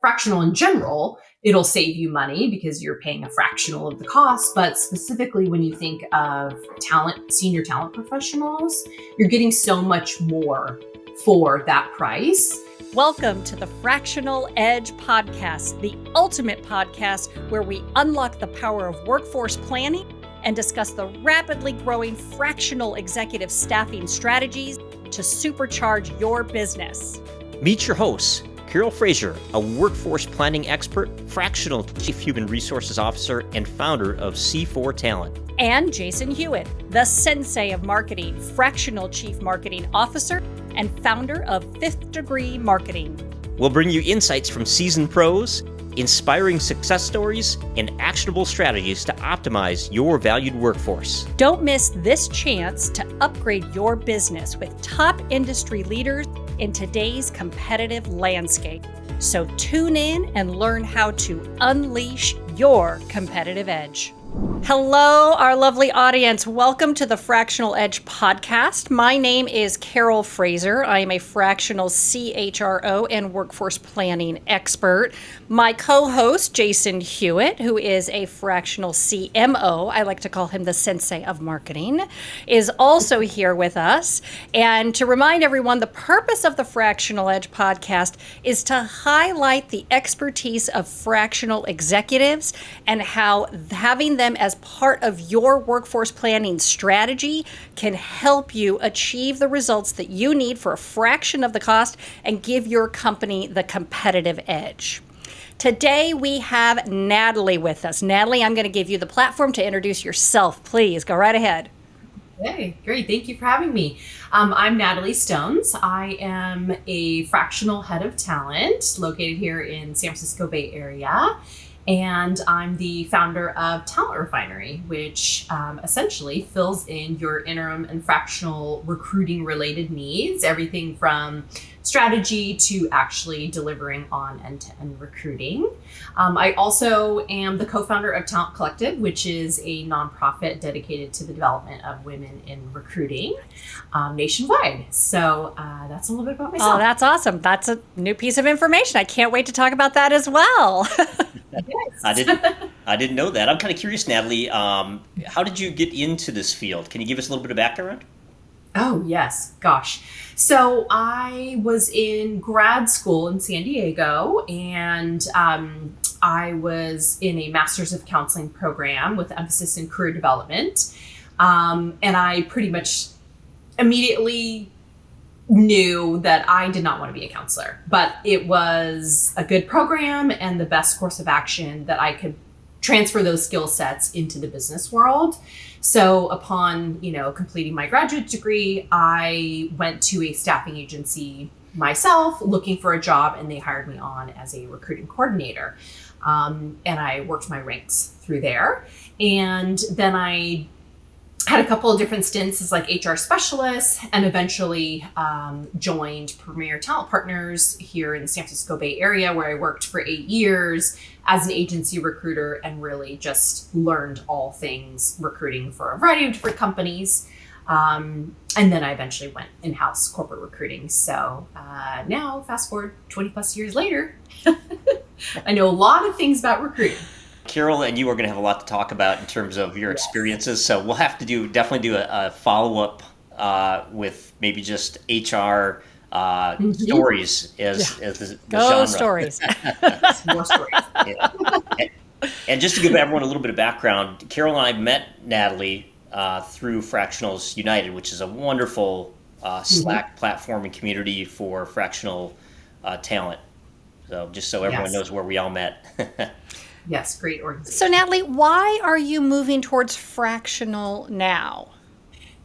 fractional in general, it'll save you money because you're paying a fractional of the cost. But specifically when you think of senior talent professionals, you're getting so much more for that price. Welcome to the Fractional Edge podcast, the ultimate podcast where we unlock the power of workforce planning and discuss the rapidly growing fractional executive staffing strategies to supercharge your business. Meet your hosts, Carol Fraser, a workforce planning expert, fractional chief human resources officer, and founder of C4 Talent. And Jason Hewitt, the sensei of marketing, fractional chief marketing officer, and founder of Fifth Degree Marketing. We'll bring you insights from seasoned pros, inspiring success stories, and actionable strategies to optimize your valued workforce. Don't miss this chance to upgrade your business with top industry leaders in today's competitive landscape. So tune in and learn how to unleash your competitive edge. Hello, our lovely audience. Welcome to the Fractional Edge podcast. My name is Carol Fraser. I am a fractional CHRO and workforce planning expert. My co-host, Jason Hewitt, who is a fractional CMO, I like to call him the sensei of marketing, is also here with us. And to remind everyone, the purpose of the Fractional Edge podcast is to highlight the expertise of fractional executives and how having them as part of your workforce planning strategy can help you achieve the results that you need for a fraction of the cost and give your company the competitive edge. Today we have Natalie with us. Natalie, I'm going to give you the platform to introduce yourself. Please go right ahead. Hey, great. Thank you for having me. I'm Natalie Stones. I am a fractional head of talent located here in San Francisco Bay Area. And I'm the founder of Talent Refinery, which essentially fills in your interim and fractional recruiting related needs, everything from strategy to actually delivering on end-to-end recruiting. I also am the co-founder of Talent Collective, which is a nonprofit dedicated to the development of women in recruiting nationwide. So that's a little bit about myself. Oh, that's awesome. That's a new piece of information. I can't wait to talk about that as well. Yes. I didn't know that. I'm kind of curious, Natalie. How did you get into this field? Can you give us a little bit of background? Oh, yes. Gosh. So I was in grad school in San Diego, and I was in a master's of counseling program with emphasis in career development. And I pretty much immediately knew that I did not want to be a counselor, but it was a good program and the best course of action that I could transfer those skill sets into the business world. So upon, completing my graduate degree, I went to a staffing agency myself looking for a job, and they hired me on as a recruiting coordinator. And I worked my ranks through there. And then I had a couple of different stints as like HR specialist, and eventually joined Premier Talent Partners here in the San Francisco Bay Area, where I worked for 8 years as an agency recruiter and really just learned all things recruiting for a variety of different companies. And then I eventually went in-house corporate recruiting. So now, fast forward 20 plus years later, I know a lot of things about recruiting. Carol and you are going to have a lot to talk about in terms of your experiences. So we'll have to definitely do a follow-up with maybe just HR stories as the genre. Stories. More stories. Yeah. And just to give everyone a little bit of background, Carol and I met Natalie through Fractionals United, which is a wonderful Slack platform and community for fractional talent. So just so everyone knows where we all met. Yes, great organization. So Natalie, why are you moving towards fractional now?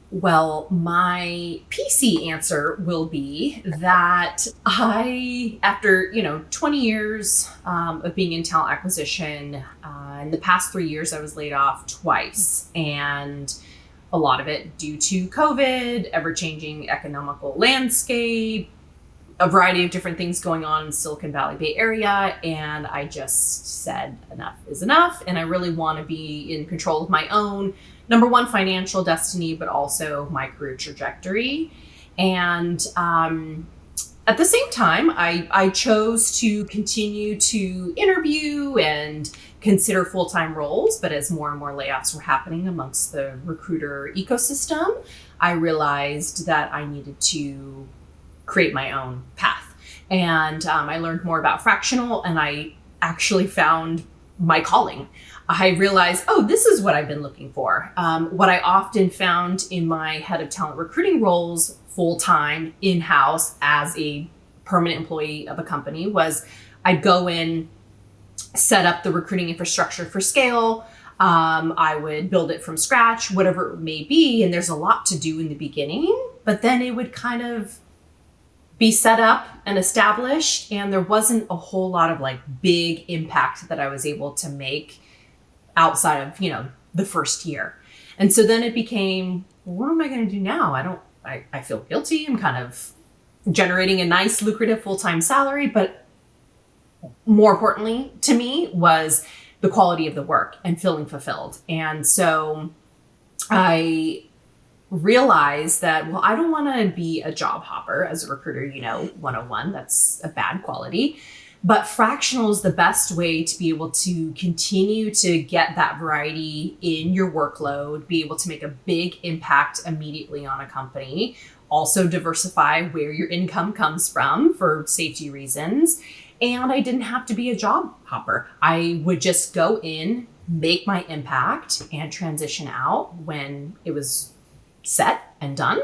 Well, my PC answer will be that after 20 years of being in talent acquisition, in the past 3 years, I was laid off twice, and a lot of it due to COVID, ever-changing economical landscape, a variety of different things going on in Silicon Valley Bay Area. And I just said enough is enough. And I really want to be in control of my own, number one, financial destiny, but also my career trajectory. And at the same time, I chose to continue to interview and consider full-time roles, but as more and more layoffs were happening amongst the recruiter ecosystem, I realized that I needed to create my own path. And I learned more about fractional, and I actually found my calling. I realized, oh, this is what I've been looking for. What I often found in my head of talent recruiting roles, full-time, in-house, as a permanent employee of a company, was I'd go in, set up the recruiting infrastructure for scale. I would build it from scratch, whatever it may be. And there's a lot to do in the beginning, but then it would kind of be set up and established. And there wasn't a whole lot of like big impact that I was able to make outside of, the first year. And so then it became, what am I going to do now? I feel guilty. I'm kind of generating a nice, lucrative full-time salary, but more importantly to me was the quality of the work and feeling fulfilled. And so I realized that, well, I don't want to be a job hopper as a recruiter, 101. That's a bad quality. But fractional is the best way to be able to continue to get that variety in your workload, be able to make a big impact immediately on a company, also diversify where your income comes from for safety reasons. And I didn't have to be a job hopper. I would just go in, make my impact, and transition out when it was set and done.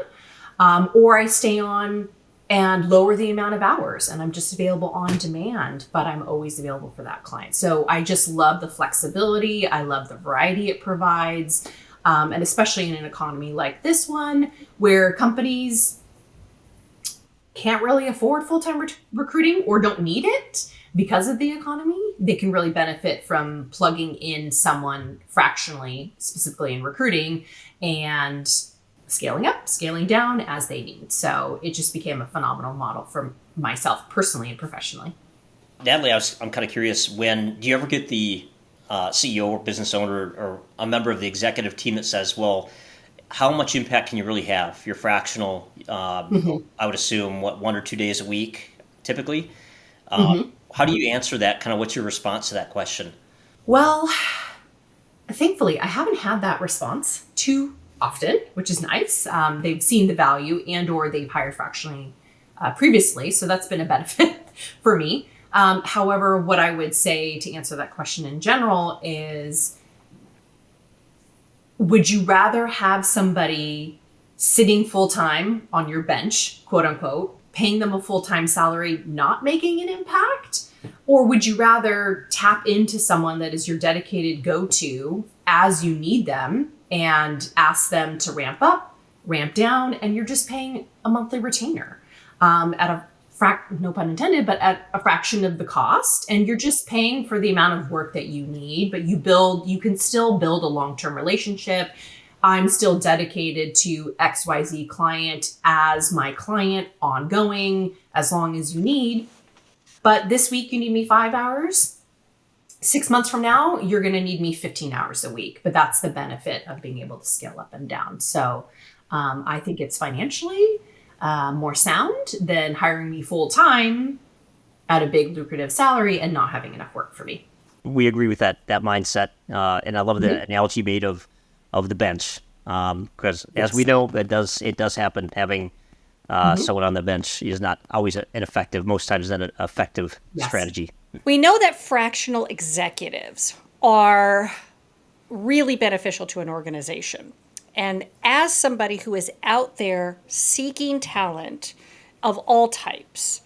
Or I stay on and lower the amount of hours, and I'm just available on demand, but I'm always available for that client. So I just love the flexibility. I love the variety it provides. And especially in an economy like this one, where companies can't really afford full-time recruiting or don't need it because of the economy, they can really benefit from plugging in someone fractionally, specifically in recruiting, and scaling up, scaling down as they need. So it just became a phenomenal model for myself personally and professionally. Natalie, I'm kind of curious, do you ever get the CEO or business owner or a member of the executive team that says, well, how much impact can you really have? You're fractional, I would assume, 1 or 2 days a week, typically. How do you answer that? Kind of what's your response to that question? Well, thankfully, I haven't had that response too often, which is nice. They've seen the value and or they've hired fractionally previously. So that's been a benefit for me. However, what I would say to answer that question in general is, would you rather have somebody sitting full-time on your bench, quote unquote, paying them a full-time salary, not making an impact? Or would you rather tap into someone that is your dedicated go-to as you need them and ask them to ramp up, ramp down, and you're just paying a monthly retainer at a no pun intended, but at a fraction of the cost, and you're just paying for the amount of work that you need, but you can still build a long-term relationship. I'm still dedicated to XYZ client as my client ongoing, as long as you need. But this week you need me 5 hours. 6 months from now, you're going to need me 15 hours a week. But that's the benefit of being able to scale up and down. So I think it's financially more sound than hiring me full time at a big lucrative salary and not having enough work for me. We agree with that mindset. And I love the analogy made of the bench. Because as we know, it does happen. Having someone on the bench is not always an effective, most times not an effective strategy. We know that fractional executives are really beneficial to an organization. And as somebody who is out there seeking talent of all types,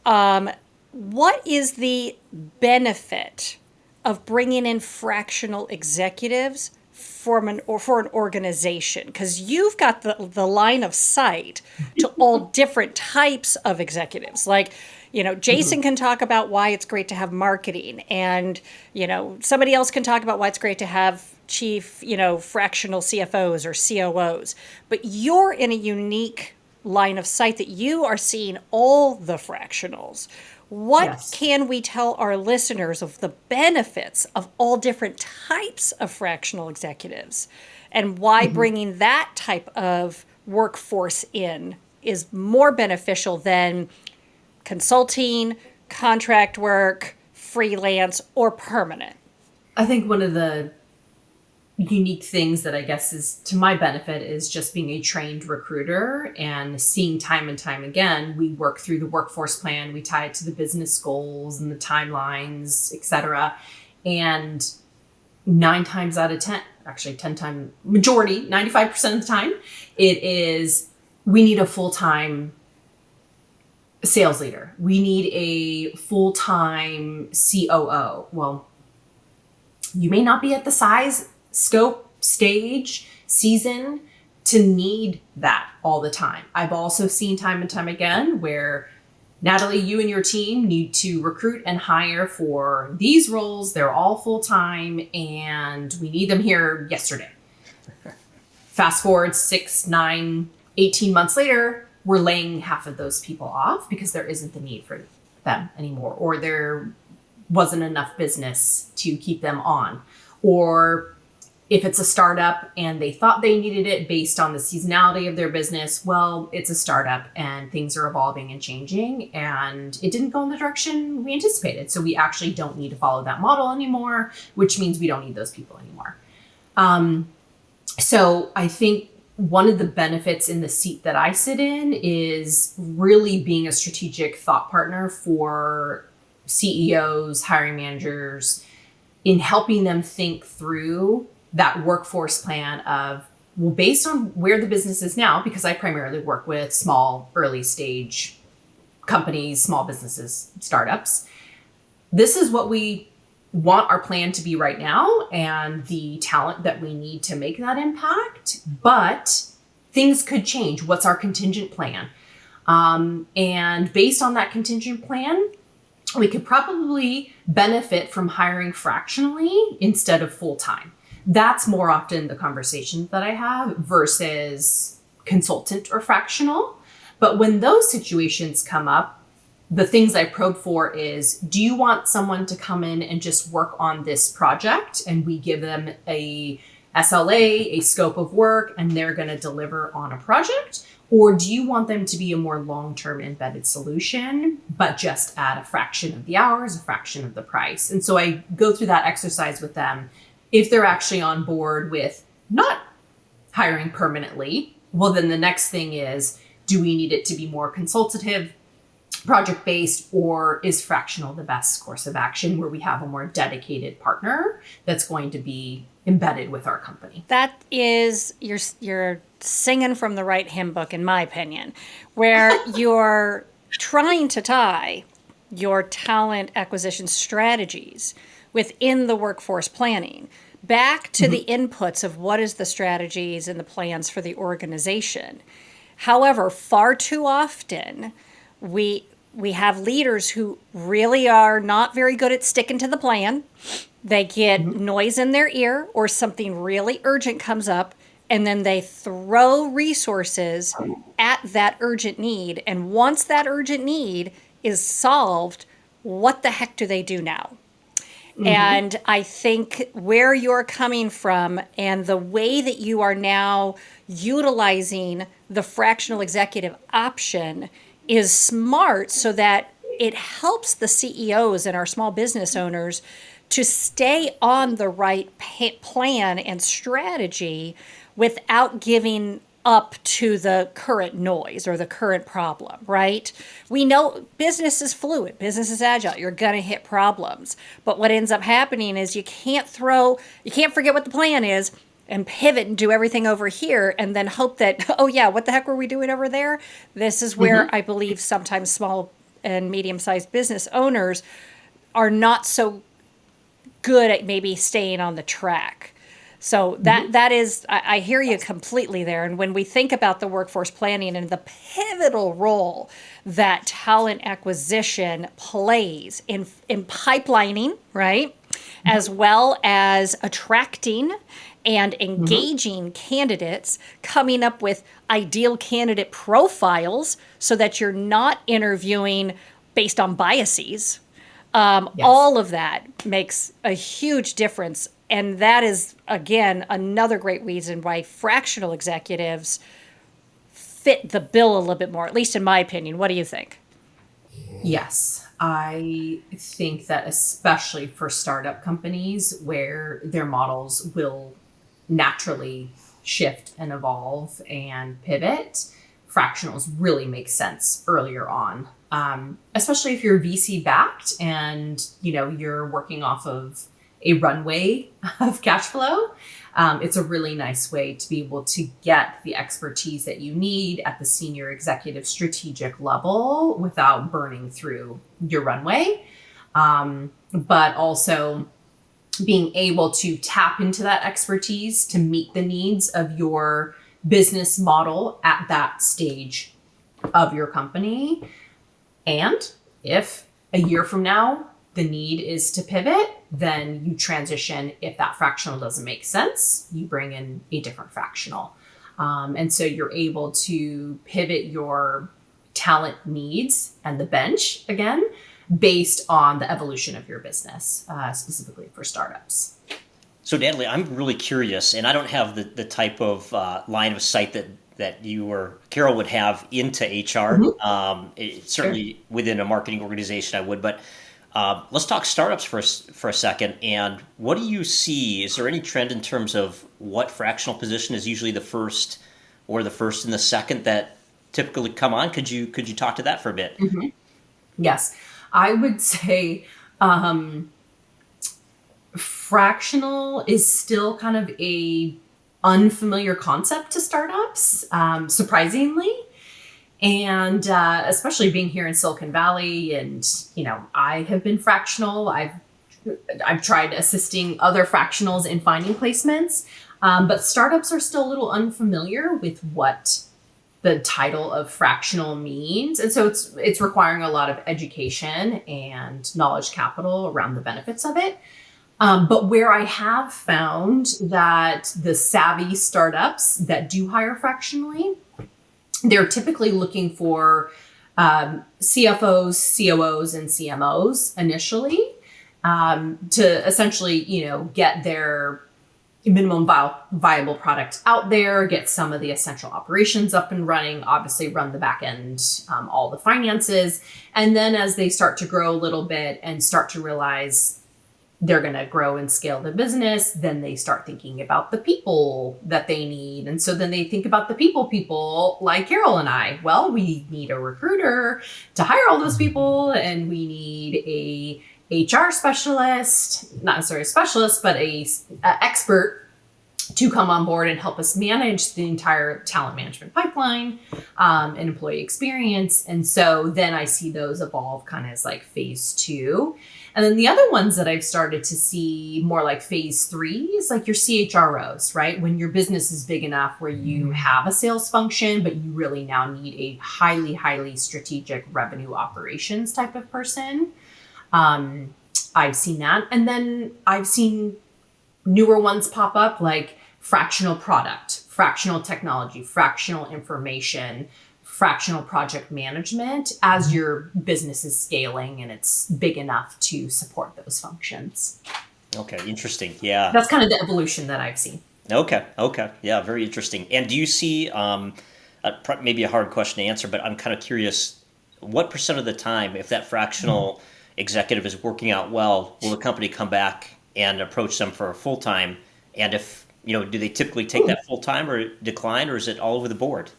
what is the benefit of bringing in fractional executives for an organization? Because you've got the line of sight to all different types of executives. Like, Jason can talk about why it's great to have marketing, and, somebody else can talk about why it's great to have chief, fractional CFOs or COOs. But you're in a unique line of sight that you are seeing all the fractionals. What can we tell our listeners of the benefits of all different types of fractional executives, and why bringing that type of workforce in is more beneficial than consulting, contract work, freelance, or permanent? I think one of the unique things that I guess is to my benefit is just being a trained recruiter and seeing time and time again, we work through the workforce plan, we tie it to the business goals and the timelines, etc. And 9 times out of 10, actually 10 times, majority, 95% of the time, it is we need a full-time sales leader. We need a full-time COO. Well, you may not be at the size, scope, stage, season to need that all the time. I've also seen time and time again where, Natalie, you and your team need to recruit and hire for these roles. They're all full-time and we need them here yesterday. Fast forward 6, 9, 18 months later, we're laying half of those people off because there isn't the need for them anymore, or there wasn't enough business to keep them on. Or if it's a startup and they thought they needed it based on the seasonality of their business, well, it's a startup and things are evolving and changing and it didn't go in the direction we anticipated. So we actually don't need to follow that model anymore, which means we don't need those people anymore. So I think one of the benefits in the seat that I sit in is really being a strategic thought partner for CEOs, hiring managers, in helping them think through that workforce plan of, well, based on where the business is now, because I primarily work with small, early stage companies, small businesses, startups, this is what we want our plan to be right now and the talent that we need to make that impact. But things could change. What's our contingent plan? And based on that contingent plan, we could probably benefit from hiring fractionally instead of full-time. That's more often the conversation that I have versus consultant or fractional. But when those situations come up, the things I probe for is, do you want someone to come in and just work on this project and we give them a SLA, a scope of work, and they're going to deliver on a project? Or do you want them to be a more long-term embedded solution, but just at a fraction of the hours, a fraction of the price? And so I go through that exercise with them. If they're actually on board with not hiring permanently, well, then the next thing is, do we need it to be more consultative, project-based, or is fractional the best course of action where we have a more dedicated partner that's going to be embedded with our company? That is, you're singing from the right hymn book, in my opinion, where you're trying to tie your talent acquisition strategies within the workforce planning back to the inputs of what is the strategies and the plans for the organization. However, far too often, we have leaders who really are not very good at sticking to the plan. They get noise in their ear or something really urgent comes up, and then they throw resources at that urgent need. And once that urgent need is solved, what the heck do they do now? And I think where you're coming from and the way that you are now utilizing the fractional executive option is smart, so that it helps the CEOs and our small business owners to stay on the right plan and strategy without giving up to the current noise or the current problem, right? We know business is fluid, business is agile, you're gonna hit problems. But what ends up happening is you can't forget what the plan is and pivot and do everything over here and then hope that, oh yeah, what the heck were we doing over there? This is where I believe sometimes small and medium-sized business owners are not so good at maybe staying on the track. So that is, I hear you completely there. And when we think about the workforce planning and the pivotal role that talent acquisition plays in pipelining, right? As well as attracting and engaging candidates, coming up with ideal candidate profiles so that you're not interviewing based on biases. All of that makes a huge difference. And that is, again, another great reason why fractional executives fit the bill a little bit more, at least in my opinion. What do you think? Yes, I think that especially for startup companies where their models will naturally shift and evolve and pivot, fractionals really make sense earlier on. Especially if you're VC backed and you're working off of a runway of cash flow. It's a really nice way to be able to get the expertise that you need at the senior executive strategic level without burning through your runway. But also being able to tap into that expertise to meet the needs of your business model at that stage of your company. And if a year from now, the need is to pivot, then you transition. If that fractional doesn't make sense, you bring in a different fractional. And so you're able to pivot your talent needs and the bench again, based on the evolution of your business, specifically for startups. So Natalie, I'm really curious, and I don't have the type of line of sight that you or Carol would have into HR. Certainly within a marketing organization, I would, but let's talk startups for a second. And what do you see? Is there any trend in terms of what fractional position is usually the first and the second that typically come on? Could you talk to that for a bit? Yes, I would say fractional is still kind of a unfamiliar concept to startups, surprisingly. And especially being here in Silicon Valley, and I have been fractional. I've tried assisting other fractionals in finding placements, but startups are still a little unfamiliar with what the title of fractional means, and so it's requiring a lot of education and knowledge capital around the benefits of it. But where I have found that the savvy startups that do hire fractionally, they're typically looking for CFOs, COOs, and CMOs initially to essentially, get their minimum viable product out there, get some of the essential operations up and running, obviously run the back end, all the finances. And then as they start to grow a little bit and start to realize they're going to grow and scale the business, then they start thinking about the people that they need. And so then they think about the people like Carol and I. Well, we need a recruiter to hire all those people, and we need a HR specialist, not necessarily a specialist, but a expert to come on board and help us manage the entire talent management pipeline and employee experience. And so then I see those evolve kind of as like phase 2. And then the other ones that I've started to see more like phase 3 is like your CHROs, right? When your business is big enough where you have a sales function, but you really now need a highly, highly strategic revenue operations type of person. I've seen that. And then I've seen newer ones pop up like fractional product, fractional technology, fractional information, fractional project management as your business is scaling and it's big enough to support those functions. Okay, interesting. Yeah. That's kind of the evolution that I've seen. Okay. Yeah, very interesting. And do you see, maybe a hard question to answer, but I'm kind of curious, what % of the time, if that fractional executive is working out well, will the company come back and approach them for a full-time? And if, do they typically take that full-time or decline, or is it all over the board?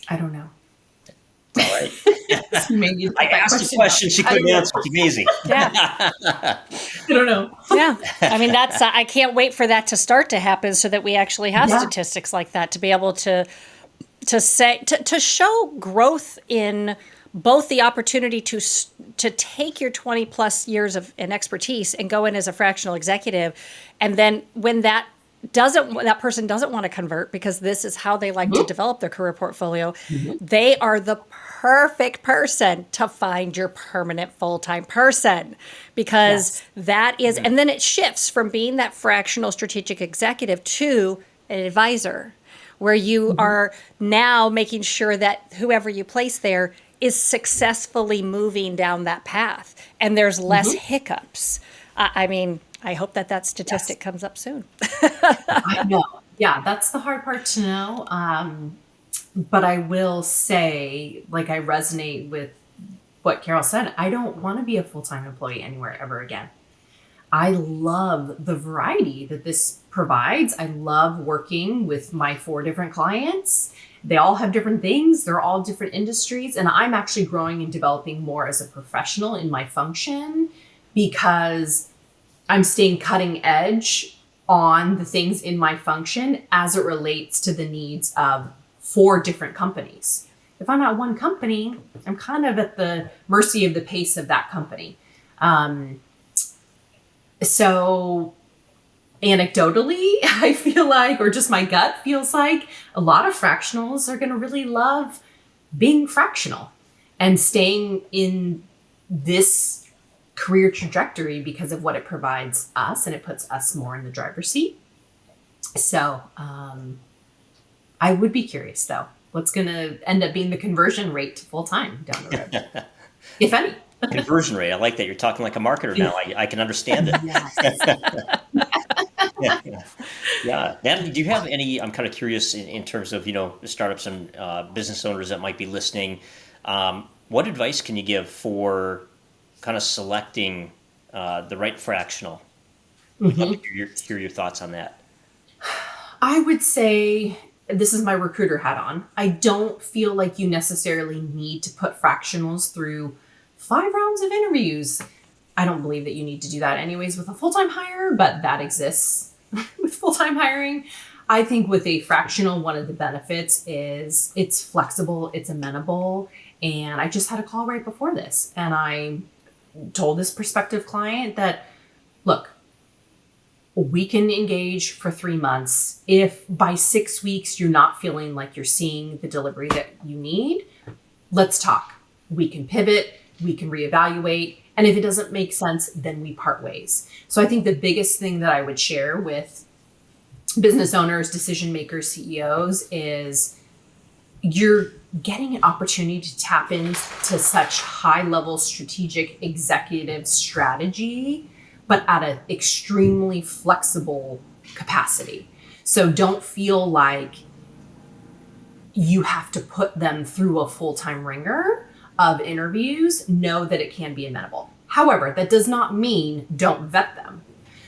I don't know. All right. Maybe I asked a question she couldn't answer. It's amazing. Yeah. I don't know. Yeah. I mean, I can't wait for that to start to happen so that we actually have statistics like that to be able to show growth in both the opportunity to take your 20 plus years of an expertise and go in as a fractional executive. And then when that person doesn't want to convert because this is how they like to develop their career portfolio, they are the perfect person to find your permanent full-time person, because that is, and then it shifts from being that fractional strategic executive to an advisor, where you are now making sure that whoever you place there is successfully moving down that path and there's less hiccups. I mean, I hope that statistic comes up soon. I know. Yeah, that's the hard part to know. But I will say, like, I resonate with what Carol said. I don't want to be a full-time employee anywhere ever again. I love the variety that this provides. I love working with my 4 different clients. They all have different things. They're all different industries. And I'm actually growing and developing more as a professional in my function because I'm staying cutting edge on the things in my function as it relates to the needs of 4 different companies. If I'm at one company, I'm kind of at the mercy of the pace of that company. So anecdotally, I feel like, or just my gut feels like, a lot of fractionals are going to really love being fractional and staying in this career trajectory because of what it provides us, and it puts us more in the driver's seat. So I would be curious, though, what's going to end up being the conversion rate to full-time down the road, if any. Conversion rate. I like that. You're talking like a marketer now. I can understand it. Yes. Yeah. Natalie, do you have any, I'm kind of curious in terms of, startups and business owners that might be listening. What advice can you give for kind of selecting the right fractional? I'd love to hear your thoughts on that. I would say, this is my recruiter hat on, I don't feel like you necessarily need to put fractionals through 5 rounds of interviews. I don't believe that you need to do that anyways with a full-time hire, but that exists with full-time hiring. I think with a fractional, one of the benefits is it's flexible, it's amenable. And I just had a call right before this, and I told this prospective client that, look, we can engage for 3 months. If by 6 weeks you're not feeling like you're seeing the delivery that you need, let's talk. We can pivot, we can reevaluate. And if it doesn't make sense, then we part ways. So I think the biggest thing that I would share with business owners, decision makers, CEOs is you're getting an opportunity to tap into such high level strategic executive strategy, but at an extremely flexible capacity. So don't feel like you have to put them through a full-time ringer of interviews. Know that it can be amenable. However, that does not mean don't vet them.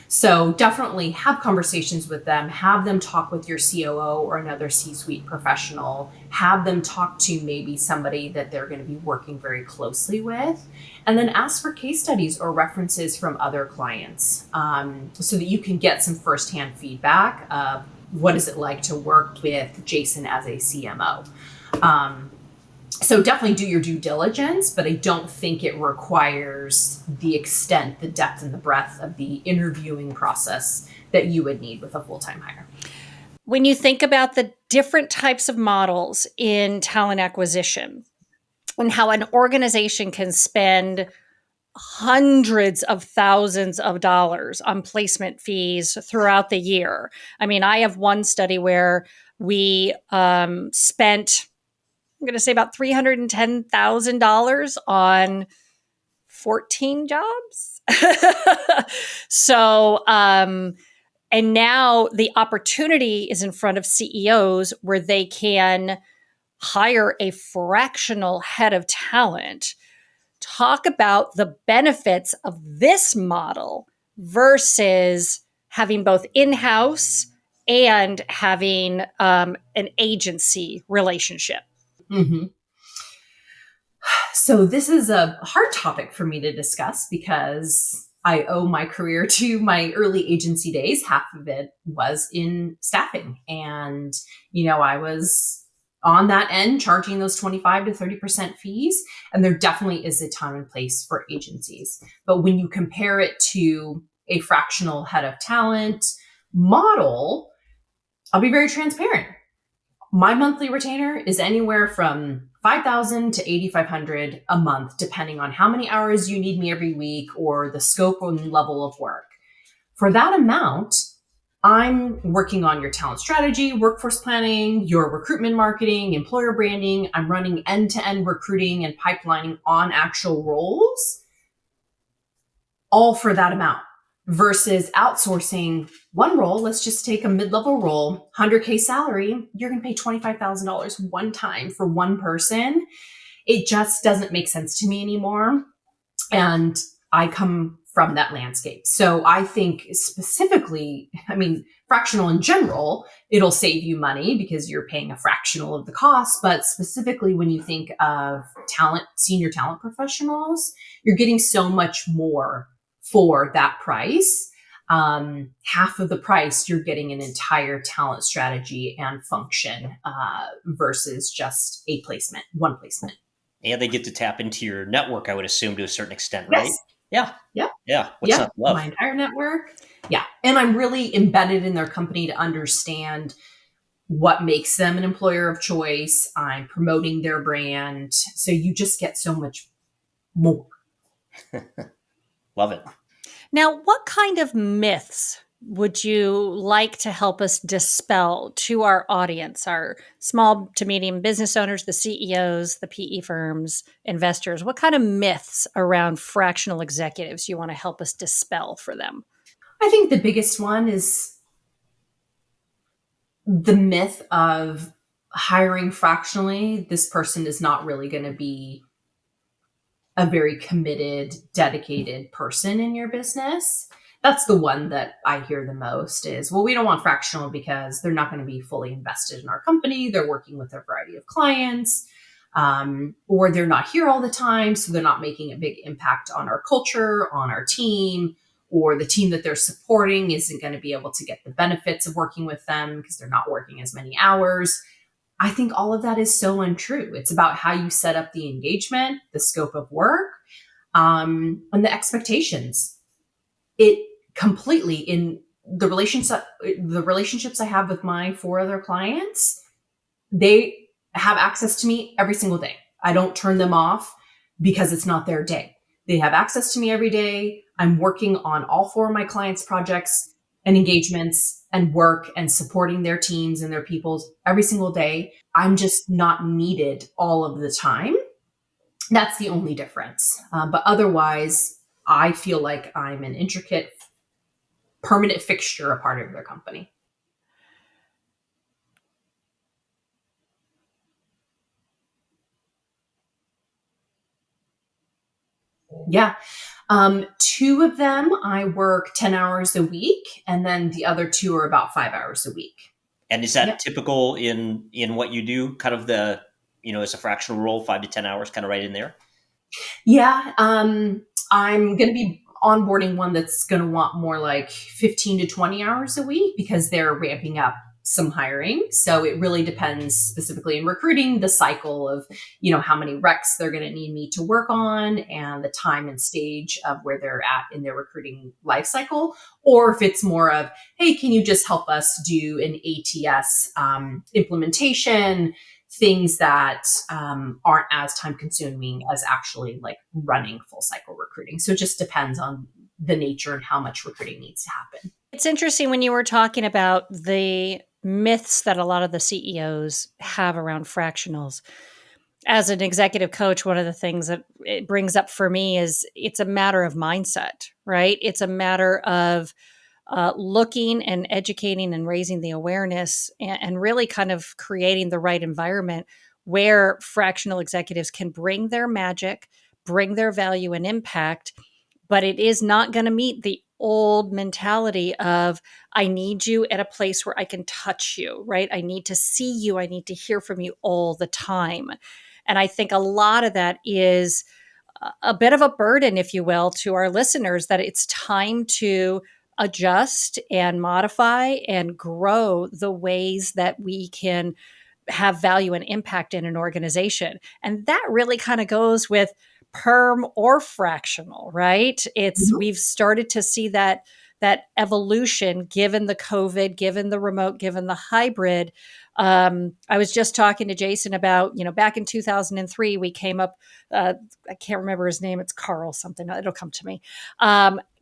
So definitely have conversations with them, have them talk with your COO or another C-suite professional, have them talk to maybe somebody that they're going to be working very closely with, and then ask for case studies or references from other clients so that you can get some firsthand feedback of what is it like to work with Jason as a CMO. So definitely do your due diligence, but I don't think it requires the extent, the depth, and the breadth of the interviewing process that you would need with a full-time hire. When you think about the different types of models in talent acquisition and how an organization can spend hundreds of thousands of dollars on placement fees throughout the year. I mean, I have one study where we spent, I'm going to say, about $310,000 on 14 jobs. So, and now the opportunity is in front of CEOs where they can hire a fractional head of talent. Talk about the benefits of this model versus having both in-house and having an agency relationship. Mm-hmm. So this is a hard topic for me to discuss because I owe my career to my early agency days. Half of it was in staffing. And, I was on that end charging those 25 to 30% fees. And there definitely is a time and place for agencies. But when you compare it to a fractional head of talent model, I'll be very transparent. My monthly retainer is anywhere from $5,000 to $8,500 a month, depending on how many hours you need me every week or the scope and level of work. For that amount, I'm working on your talent strategy, workforce planning, your recruitment marketing, employer branding. I'm running end-to-end recruiting and pipelining on actual roles, all for that amount. versus outsourcing one role. Let's just take a mid-level role, 100K salary. You're going to pay $25,000 one time for one person. It just doesn't make sense to me anymore. And I come from that landscape. So I think specifically, I mean, fractional in general, it'll save you money because you're paying a fractional of the cost. But specifically, when you think of talent, senior talent professionals, you're getting so much more for that price. Half of the price, you're getting an entire talent strategy and function versus just a placement, one placement. And they get to tap into your network, I would assume, to a certain extent, right? Yes. Yeah. Yep. Yeah. What's not to love? My entire network. Yeah. And I'm really embedded in their company to understand what makes them an employer of choice. I'm promoting their brand. So you just get so much more. Love it. Now, what kind of myths would you like to help us dispel to our audience, our small to medium business owners, the CEOs, the PE firms, investors? What kind of myths around fractional executives you want to help us dispel for them? I think the biggest one is the myth of hiring fractionally. This person is not really going to be a very committed, dedicated person in your business. That's the one that I hear the most is, well, we don't want fractional because they're not going to be fully invested in our company. They're working with a variety of clients, or they're not here all the time. So they're not making a big impact on our culture, on our team, or the team that they're supporting isn't going to be able to get the benefits of working with them because they're not working as many hours. I think all of that is so untrue. It's about how you set up the engagement, the scope of work, and the expectations. It completely in the relationships I have with my 4 other clients, they have access to me every single day. I don't turn them off because it's not their day. They have access to me every day. I'm working on all 4 of my clients' projects and engagements and work and supporting their teams and their peoples every single day. I'm just not needed all of the time. That's the only difference. But otherwise, I feel like I'm an intricate, permanent fixture, a part of their company. Yeah. 2 of them, I work 10 hours a week, and then the other 2 are about 5 hours a week. And is that typical in what you do? Kind of the, as a fractional role, 5 to 10 hours, kind of right in there? Yeah. I'm going to be onboarding one that's going to want more like 15 to 20 hours a week because they're ramping up some hiring. So it really depends specifically in recruiting, the cycle of, how many recs they're going to need me to work on and the time and stage of where they're at in their recruiting life cycle. Or if it's more of, hey, can you just help us do an ATS implementation, things that aren't as time consuming as actually like running full cycle recruiting. So it just depends on the nature and how much recruiting needs to happen. It's interesting when you were talking about the myths that a lot of the CEOs have around fractionals. As an executive coach, one of the things that it brings up for me is it's a matter of mindset, right? It's a matter of looking and educating and raising the awareness and really kind of creating the right environment where fractional executives can bring their magic, bring their value and impact, but it is not going to meet the old mentality of I need you at a place where I can touch you, right? I need to see you. I need to hear from you all the time. And I think a lot of that is a bit of a burden, if you will, to our listeners that it's time to adjust and modify and grow the ways that we can have value and impact in an organization. And that really kind of goes with perm or fractional, right? It's we've started to see that evolution given the COVID, given the remote, given the hybrid. I was just talking to Jason about, back in 2003, we came up, I can't remember his name. It's Carl something. It'll come to me.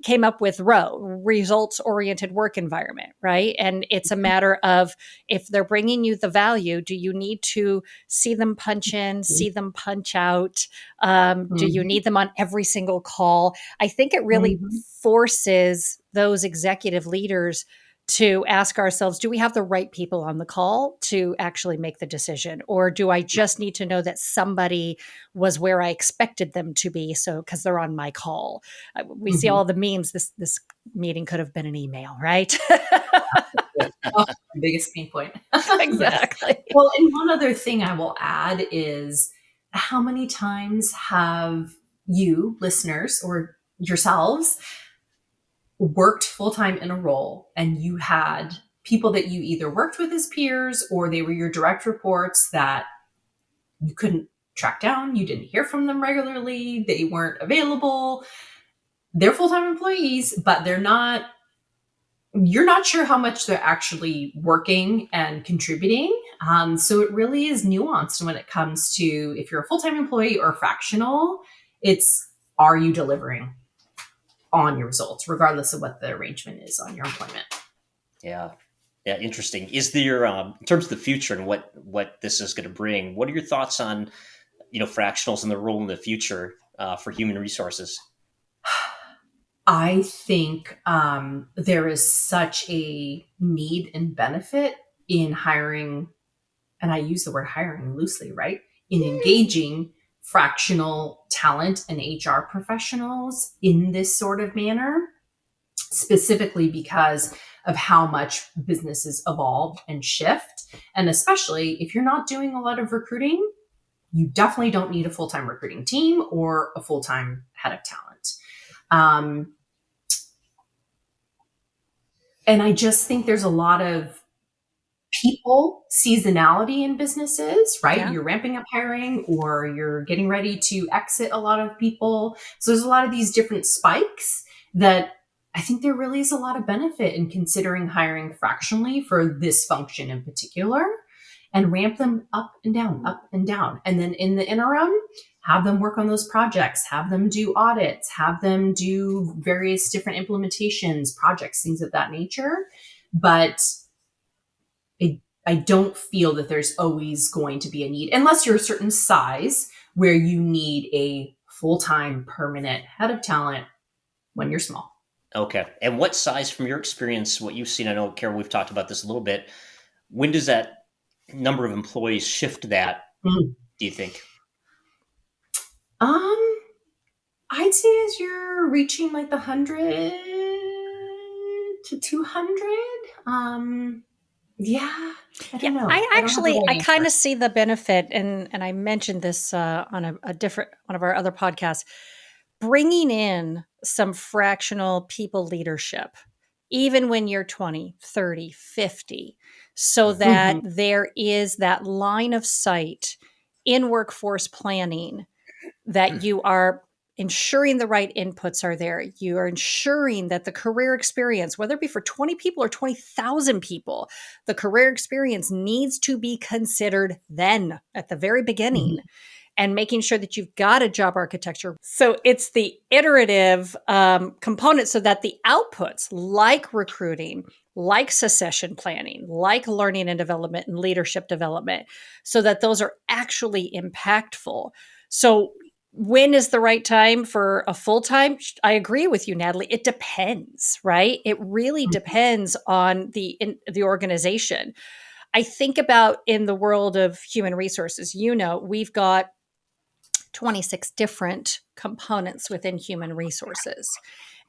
came up with results-oriented work environment, right? And it's a matter of, if they're bringing you the value, do you need to see them punch in, see them punch out? Do you need them on every single call? I think it really forces those executive leaders to ask ourselves, do we have the right people on the call to actually make the decision? Or do I just need to know that somebody was where I expected them to be, so because they're on my call? We see all the memes. This meeting could have been an email, right? Oh, the biggest pain point. Exactly. Well, and one other thing I will add is, how many times have you, listeners, or yourselves, worked full-time in a role and you had people that you either worked with as peers or they were your direct reports that you couldn't track down, you didn't hear from them regularly, they weren't available, they're full-time employees, but you're not sure how much they're actually working and contributing. So it really is nuanced when it comes to, if you're a full-time employee or fractional, it's, are you delivering on your results, regardless of what the arrangement is on your employment. Yeah. Yeah. Interesting. Is there, in terms of the future and what this is going to bring, what are your thoughts on, fractionals and the role in the future for human resources? I think there is such a need and benefit in hiring, and I use the word hiring loosely, right? In engaging fractional talent and HR professionals in this sort of manner, specifically because of how much businesses evolve and shift. And especially if you're not doing a lot of recruiting, you definitely don't need a full-time recruiting team or a full-time head of talent. And I just think there's a lot of people seasonality in businesses, right? Yeah. You're ramping up hiring or you're getting ready to exit a lot of people. So there's a lot of these different spikes that I think there really is a lot of benefit in considering hiring fractionally for this function in particular, and ramp them up and down, up and down. And then in the interim, have them work on those projects, have them do audits, have them do various different implementations, projects, things of that nature. But I don't feel that there's always going to be a need, unless you're a certain size where you need a full-time permanent head of talent when you're small. Okay. And what size, from your experience, what you've seen, I know, Carol, we've talked about this a little bit, when does that number of employees shift that, do you think? I'd say as you're reaching like the 100 to 200, yeah, I don't know. I kind of see the benefit, and I mentioned this on a different one of our other podcasts, bringing in some fractional people leadership, even when you're 20, 30, 50, so that there is that line of sight in workforce planning, that you are ensuring the right inputs are there. You are ensuring that the career experience, whether it be for 20 people or 20,000 people, the career experience needs to be considered then at the very beginning, and making sure that you've got a job architecture. So it's the iterative component, so that the outputs, like recruiting, like succession planning, like learning and development and leadership development, so that those are actually impactful. So when is the right time for a full-time? I agree with you, Natalie. It depends, right? It really depends on the organization. I think about, in the world of human resources, we've got 26 different components within human resources.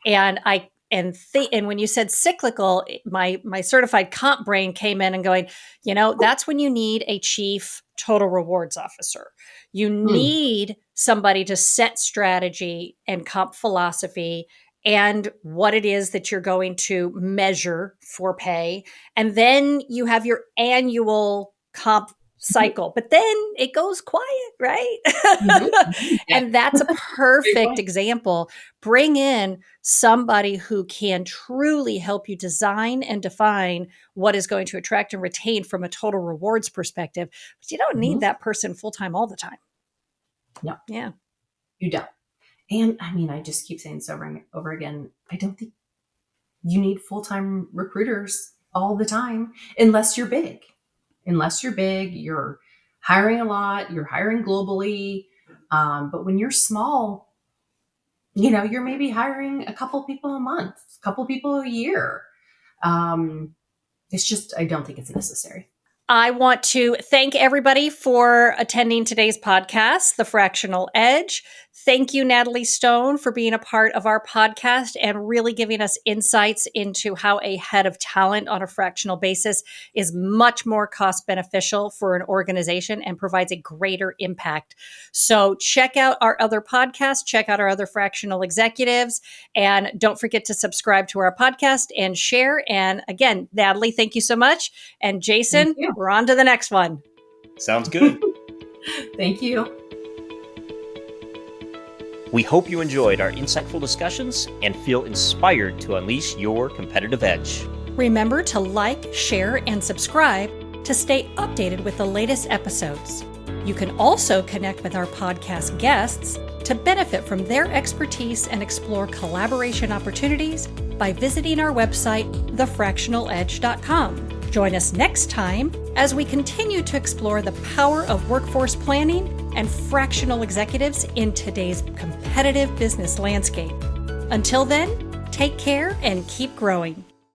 And when you said cyclical, my certified comp brain came in and going, that's when you need a chief total rewards officer. You need somebody to set strategy and comp philosophy and what it is that you're going to measure for pay. And then you have your annual comp cycle, but then it goes quiet, right? And that's a perfect example. Bring in somebody who can truly help you design and define what is going to attract and retain from a total rewards perspective. But you don't need that person full-time all the time. No. Yeah. You don't. And I mean, I just keep saying this over and over again. I don't think you need full-time recruiters all the time unless you're big. Unless you're big, you're hiring a lot, you're hiring globally. But when you're small, you're maybe hiring a couple people a month, a couple people a year. It's just, I don't think it's necessary. I want to thank everybody for attending today's podcast, The Fractional Edge. Thank you, Natalie Stone, for being a part of our podcast and really giving us insights into how a head of talent on a fractional basis is much more cost beneficial for an organization and provides a greater impact. So check out our other podcasts, check out our other fractional executives, and don't forget to subscribe to our podcast and share. And again, Natalie, thank you so much. And Jason, we're on to the next one. Sounds good. Thank you. We hope you enjoyed our insightful discussions and feel inspired to unleash your competitive edge. Remember to like, share, and subscribe to stay updated with the latest episodes. You can also connect with our podcast guests to benefit from their expertise and explore collaboration opportunities by visiting our website, thefractionaledge.com. Join us next time as we continue to explore the power of workforce planning and fractional executives in today's competitive business landscape. Until then, take care and keep growing.